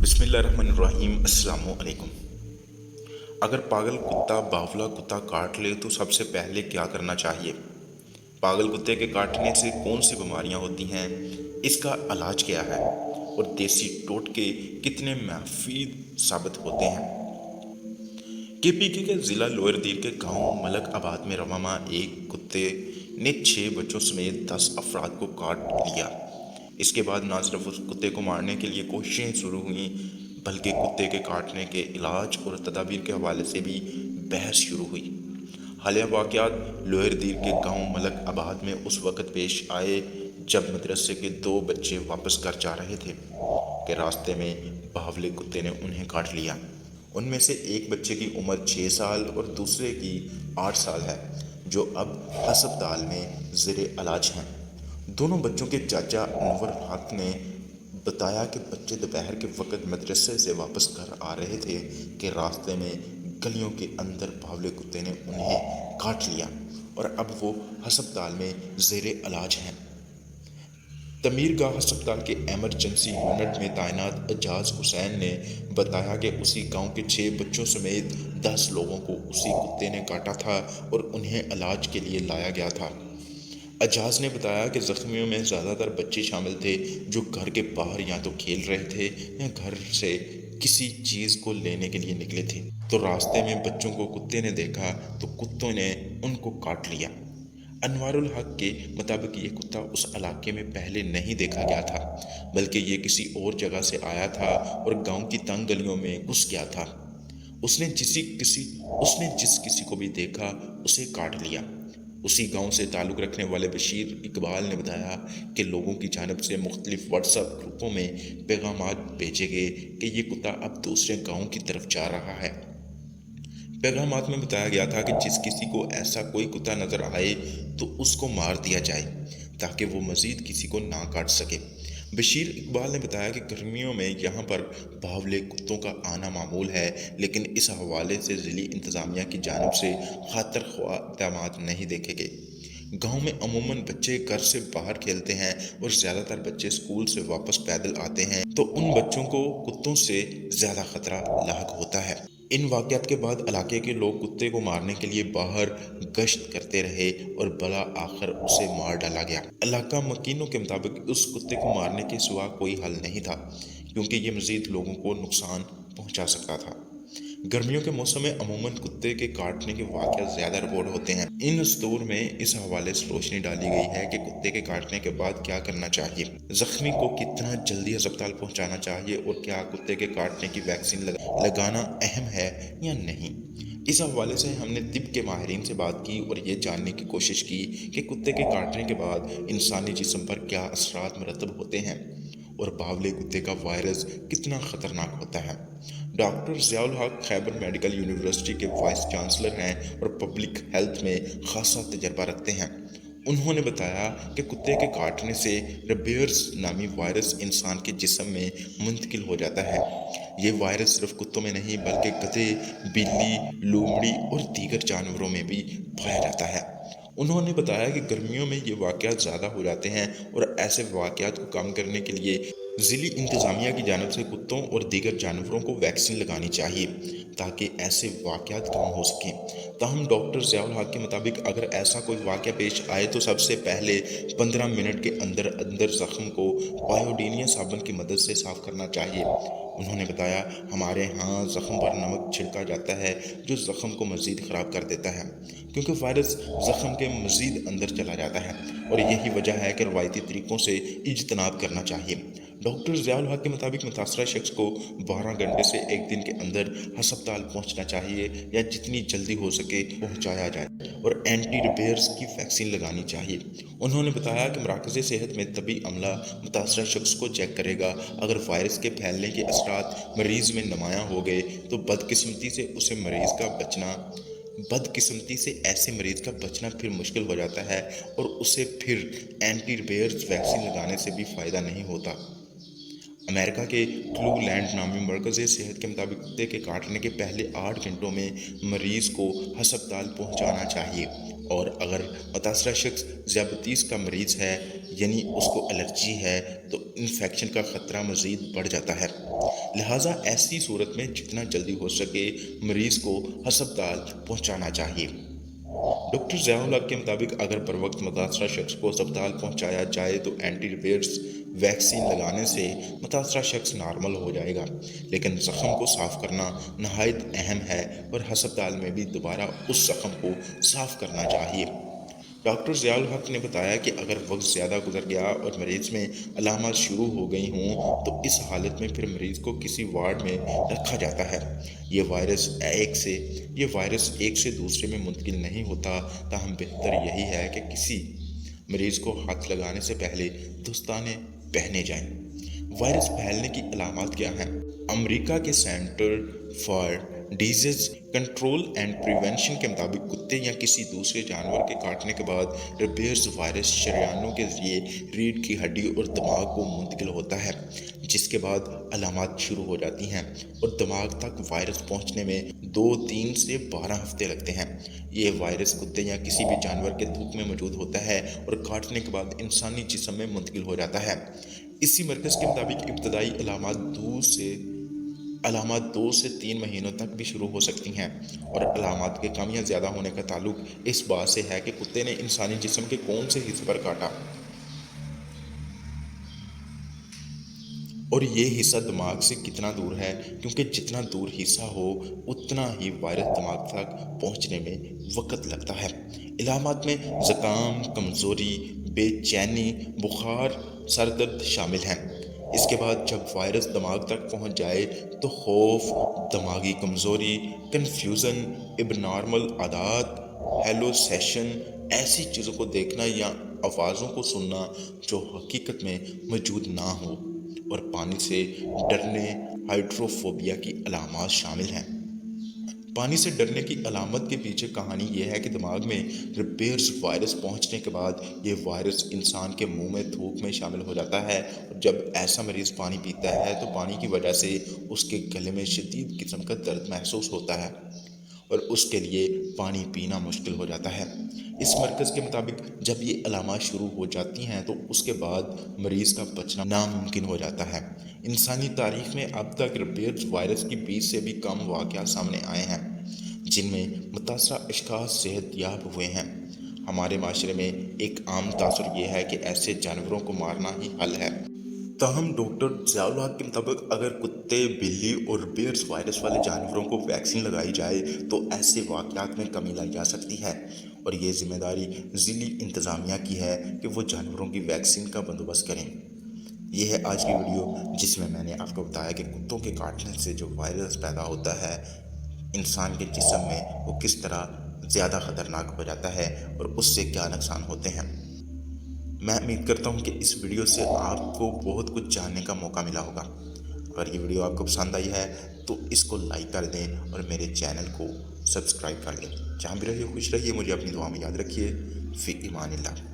بسم اللہ الرحمن الرحیم۔ السلام علیکم۔ اگر پاگل کتا باولا کتا کاٹ لے تو سب سے پہلے کیا کرنا چاہیے؟ پاگل کتے کے کاٹنے سے کون سی بیماریاں ہوتی ہیں؟ اس کا علاج کیا ہے؟ اور دیسی ٹوٹکے کتنے مفید ثابت ہوتے ہیں؟ کے ضلع لوئر دیر کے گاؤں ملک آباد میں رواں ماہ ایک کتے نے 6 بچوں سمیت 10 افراد کو کاٹ لیا۔ اس کے بعد نہ صرف اس کتے کو مارنے کے لیے کوششیں شروع ہوئیں بلکہ کتے کے کاٹنے کے علاج اور تدابیر کے حوالے سے بھی بحث شروع ہوئی۔ حالیہ واقعات لوئر دیر کے گاؤں ملک آباد میں اس وقت پیش آئے جب مدرسے کے 2 بچے واپس گھر جا رہے تھے کہ راستے میں باولے کتے نے انہیں کاٹ لیا۔ ان میں سے ایک بچے کی عمر 6 سال اور دوسرے کی 8 سال ہے، جو اب ہسپتال میں زیر علاج ہیں۔ دونوں بچوں کے چاچا انور حق نے بتایا کہ بچے دوپہر کے وقت مدرسے سے واپس گھر آ رہے تھے کہ راستے میں گلیوں کے اندر باولے کتے نے انہیں کاٹ لیا اور اب وہ ہسپتال میں زیر علاج ہیں۔ تعمیر گاہ ہسپتال کے ایمرجنسی یونٹ میں تعینات اعجاز حسین نے بتایا کہ اسی گاؤں کے 6 بچوں سمیت 10 لوگوں کو اسی کتے نے کاٹا تھا اور انہیں علاج کے لیے لایا گیا تھا۔ اعجاز نے بتایا کہ زخمیوں میں زیادہ تر بچے شامل تھے جو گھر کے باہر یا تو کھیل رہے تھے یا گھر سے کسی چیز کو لینے کے لیے نکلے تھے، تو راستے میں بچوں کو کتے نے دیکھا تو کتوں نے ان کو کاٹ لیا۔ انوار الحق کے مطابق یہ کتا اس علاقے میں پہلے نہیں دیکھا گیا تھا بلکہ یہ کسی اور جگہ سے آیا تھا اور گاؤں کی تنگ گلیوں میں گھس گیا تھا۔ اس نے جس کسی کو بھی دیکھا اسے کاٹ لیا۔ اسی گاؤں سے تعلق رکھنے والے بشیر اقبال نے بتایا کہ لوگوں کی جانب سے مختلف واٹس ایپ گروپوں میں پیغامات بھیجے گئے کہ یہ کتا اب دوسرے گاؤں کی طرف جا رہا ہے۔ پیغامات میں بتایا گیا تھا کہ جس کسی کو ایسا کوئی کتا نظر آئے تو اس کو مار دیا جائے تاکہ وہ مزید کسی کو نہ کاٹ سکے۔ بشیر اقبال نے بتایا کہ گرمیوں میں یہاں پر باولے کتوں کا آنا معمول ہے، لیکن اس حوالے سے ضلعی انتظامیہ کی جانب سے خاطر خواہ اقدامات نہیں دیکھے گئے۔ گاؤں میں عموماً بچے گھر سے باہر کھیلتے ہیں اور زیادہ تر بچے اسکول سے واپس پیدل آتے ہیں، تو ان بچوں کو کتوں سے زیادہ خطرہ لاحق ہوتا ہے۔ ان واقعات کے بعد علاقے کے لوگ کتے کو مارنے کے لیے باہر گشت کرتے رہے اور بالآخر اسے مار ڈالا گیا۔ علاقہ مکینوں کے مطابق اس کتے کو مارنے کے سوا کوئی حل نہیں تھا کیونکہ یہ مزید لوگوں کو نقصان پہنچا سکتا تھا۔ گرمیوں کے موسم میں عموماً کتے کے کاٹنے کے واقعات زیادہ رپورٹ ہوتے ہیں۔ ان اسطور میں اس حوالے سے روشنی ڈالی گئی ہے کہ کتے کے کاٹنے کے بعد کیا کرنا چاہیے، زخمی کو کتنا جلدی ہسپتال پہنچانا چاہیے اور کیا کتے کے کاٹنے کی ویکسین لگانا اہم ہے یا نہیں۔ اس حوالے سے ہم نے طب کے ماہرین سے بات کی اور یہ جاننے کی کوشش کی کہ کتے کے کاٹنے کے بعد انسانی جسم پر کیا اثرات مرتب ہوتے ہیں اور باولے کتے کا وائرس کتنا خطرناک ہوتا ہے۔ ڈاکٹر ضیاء الحق خیبر میڈیکل یونیورسٹی کے وائس چانسلر ہیں اور پبلک ہیلتھ میں خاصا تجربہ رکھتے ہیں۔ انہوں نے بتایا کہ کتے کے کاٹنے سے ریبیئرز نامی وائرس انسان کے جسم میں منتقل ہو جاتا ہے۔ یہ وائرس صرف کتوں میں نہیں بلکہ گدھے، بلی، لومڑی اور دیگر جانوروں میں بھی پایا جاتا ہے۔ انہوں نے بتایا کہ گرمیوں میں یہ واقعات زیادہ ہو جاتے ہیں اور ایسے واقعات کو کم کرنے کے لیے ضلعی انتظامیہ کی جانب سے کتوں اور دیگر جانوروں کو ویکسین لگانی چاہیے تاکہ ایسے واقعات کم ہو سکیں۔ تاہم ڈاکٹر ضیاء الحق کے مطابق اگر ایسا کوئی واقعہ پیش آئے تو سب سے پہلے 15 منٹ کے اندر زخم کو پائیوڈینیا صابن کی مدد سے صاف کرنا چاہیے۔ انہوں نے بتایا، ہمارے ہاں زخم پر نمک چھڑکا جاتا ہے جو زخم کو مزید خراب کر دیتا ہے کیونکہ وائرس زخم کے مزید اندر چلا جاتا ہے اور یہی وجہ ہے کہ روایتی طریقوں سے اجتناب کرنا چاہیے۔ ڈاکٹر ضیاء الحق کے مطابق متاثرہ شخص کو 12 گھنٹے سے 1 دن کے اندر ہسپتال پہنچنا چاہیے یا جتنی جلدی ہو سکے پہنچایا جائے اور اینٹی ریبیئرز کی ویکسین لگانی چاہیے۔ انہوں نے بتایا کہ مراکز صحت میں طبی عملہ متاثرہ شخص کو چیک کرے گا۔ اگر وائرس کے پھیلنے کے اثرات مریض میں نمایاں ہو گئے تو بدقسمتی سے ایسے مریض کا بچنا پھر مشکل ہو جاتا ہے اور اسے پھر اینٹی ریبیئرز ویکسین لگانے سے بھی فائدہ نہیں ہوتا۔ امریکہ کے کلو لینڈ نامی مرکز صحت کے مطابق کتے کے کاٹنے کے پہلے 8 گھنٹوں میں مریض کو ہسپتال پہنچانا چاہیے اور اگر متاثرہ شخص ذیابیطس کا مریض ہے یعنی اس کو الرجی ہے تو انفیکشن کا خطرہ مزید بڑھ جاتا ہے۔ لہٰذا ایسی صورت میں جتنا جلدی ہو سکے مریض کو ہسپتال پہنچانا چاہیے۔ ڈاکٹر ضیاء الحق کے مطابق اگر پر وقت متاثرہ شخص کو اسپتال پہنچایا جائے تو اینٹی ریبیٹس ویکسین لگانے سے متاثرہ شخص نارمل ہو جائے گا، لیکن زخم کو صاف کرنا نہایت اہم ہے اور ہسپتال میں بھی دوبارہ اس زخم کو صاف کرنا چاہیے۔ ڈاکٹر ضیاء الحق نے بتایا کہ اگر وقت زیادہ گزر گیا اور مریض میں علامات شروع ہو گئی ہوں تو اس حالت میں پھر مریض کو کسی وارڈ میں رکھا جاتا ہے۔ یہ وائرس ایک سے دوسرے میں منتقل نہیں ہوتا، تاہم بہتر یہی ہے کہ کسی مریض کو ہاتھ لگانے سے پہلے دستانے پہنے جائیں۔ وائرس پھیلنے کی علامات کیا ہیں؟ امریکہ کے centre for disease control and prevention کے مطابق کتے یا کسی دوسرے جانور کے کاٹنے کے بعد ریبیز وائرس شریانوں کے ذریعے ریڑھ کی ہڈی اور دماغ کو منتقل ہوتا ہے، جس کے بعد علامات شروع ہو جاتی ہیں اور دماغ تک وائرس پہنچنے میں 2 سے 12 ہفتے لگتے ہیں۔ یہ وائرس کتے یا کسی بھی جانور کے تھوک میں موجود ہوتا ہے اور کاٹنے کے بعد انسانی جسم میں منتقل ہو جاتا ہے۔ اسی مرکز کے مطابق ابتدائی علامات 2 سے 3 مہینوں تک بھی شروع ہو سکتی ہیں، اور علامات کے کم یا زیادہ ہونے کا تعلق اس بات سے ہے کہ کتے نے انسانی جسم کے کون سے حصے پر کاٹا اور یہ حصہ دماغ سے کتنا دور ہے، کیونکہ جتنا دور حصہ ہو اتنا ہی وائرس دماغ تک پہنچنے میں وقت لگتا ہے۔ علامات میں زکام، کمزوری، بے چینی، بخار، سر درد شامل ہیں۔ اس کے بعد جب وائرس دماغ تک پہنچ جائے تو خوف، دماغی کمزوری، کنفیوژن، ابنارمل عادات، ہیلوسینیشن، ایسی چیزوں کو دیکھنا یا آوازوں کو سننا جو حقیقت میں موجود نہ ہو، اور پانی سے ڈرنے، ہائیڈروفوبیا کی علامات شامل ہیں۔ پانی سے ڈرنے کی علامت کے پیچھے کہانی یہ ہے کہ دماغ میں ریبیز وائرس پہنچنے کے بعد یہ وائرس انسان کے منہ میں تھوک میں شامل ہو جاتا ہے، اور جب ایسا مریض پانی پیتا ہے تو پانی کی وجہ سے اس کے گلے میں شدید قسم کا درد محسوس ہوتا ہے اور اس کے لیے پانی پینا مشکل ہو جاتا ہے۔ اس مرکز کے مطابق جب یہ علامات شروع ہو جاتی ہیں تو اس کے بعد مریض کا بچنا ناممکن ہو جاتا ہے۔ انسانی تاریخ میں اب تک ریبیز وائرس کی 20 سے بھی کم واقعات سامنے آئے ہیں جن میں متاثرہ اشخاص صحت یاب ہوئے ہیں۔ ہمارے معاشرے میں ایک عام تاثر یہ ہے کہ ایسے جانوروں کو مارنا ہی حل ہے۔ تاہم ڈاکٹر ضیاء الحق کے مطابق اگر کتے، بلی اور ریبیز وائرس والے جانوروں کو ویکسین لگائی جائے تو ایسے واقعات میں کمی لائی جا سکتی ہے، اور یہ ذمہ داری ضلعی انتظامیہ کی ہے کہ وہ جانوروں کی ویکسین کا بندوبست کریں۔ یہ ہے آج کی ویڈیو جس میں نے آپ کو بتایا کہ کتوں کے کاٹنے سے جو وائرس پیدا ہوتا ہے انسان کے جسم میں وہ کس طرح زیادہ خطرناک ہو جاتا ہے اور اس سے کیا نقصان ہوتے ہیں۔ میں امید کرتا ہوں کہ اس ویڈیو سے آپ کو بہت کچھ جاننے کا موقع ملا ہوگا۔ اگر یہ ویڈیو آپ کو پسند آئی ہے تو اس کو لائک کر دیں اور میرے چینل کو سبسکرائب کر لیں۔ جہاں بھی رہیے خوش رہیے، مجھے اپنی دعا میں یاد رکھیے۔ فی امان اللہ۔